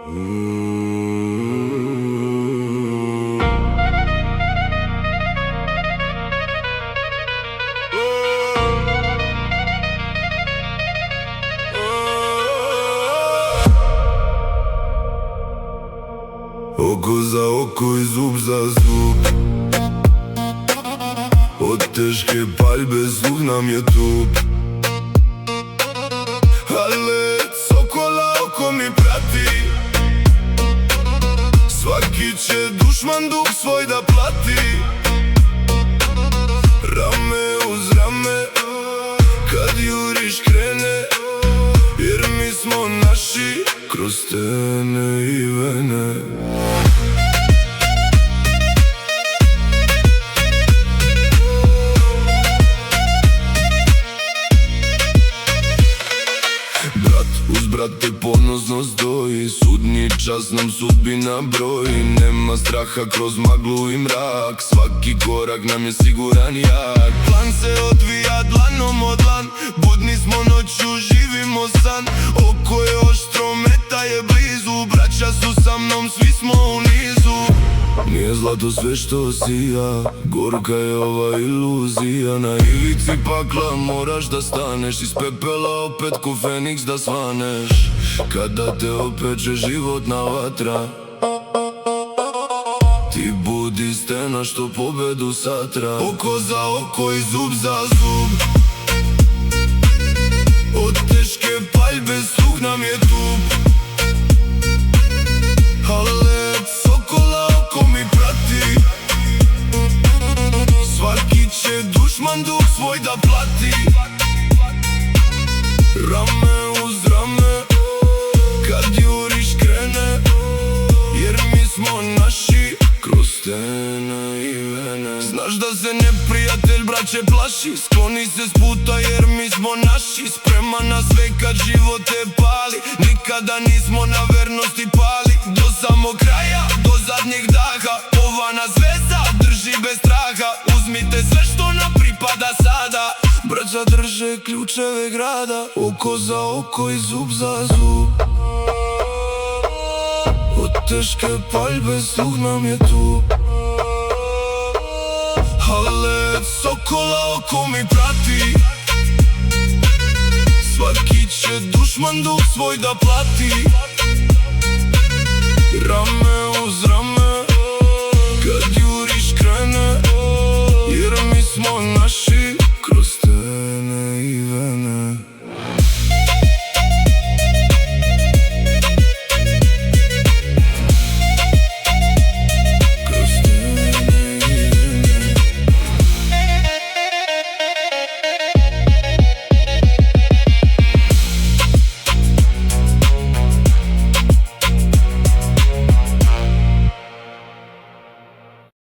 Oko za oko i zub za zub. Od teške paljbe sluh nam je tup. Ale sokola oko mi prati. Svaki će dušman dug svoj da plati. Rame uz rame kad juriš krene, jer mi smo naši kroz stene i vene. Brat uz brate ponosno stoji, sudnji čas nam sudbina broji. Nema straha kroz maglu i mrak, svaki korak nam je siguran jak. Plan se odvija dlanom od dlan, budni smo noću, živimo san. Oko je oštro, meta je blizu, braća su sa mnom, svi smo u nizu. Nije zlato sve što sija, gorka je ova iluzija. Na ivici pakla moraš da staneš, iz pepela opet ko Feniks da svaneš. Kada te opeče životna vatra, ti budi stena što pobedu satra. Oko za oko i zub za zub. Od teške paljbe sluh nam je tup. Ale sokola oko mi prati. Svaki će dušman dug svoj da plati. Rame uz rame kad juriš krene, jer mi smo naši kroz stene i vene. Znaš da se neprijatelj braće plaši, skloni se s puta jer mi smo naši. Spreman na sve kad život te pali, nikada nismo na vernosti pali. Do samog kraja, do zadnjeg daha, ova nas veza drži bez straha. Uzmite sve što nam pripada sada, braća drže ključeve grada. Oko za oko i zub za zub. Od teške paljbe sluh nam je tu. Ale sokola oko mi prati. Svaki će dušman dug svoj da plati. Rame uz rame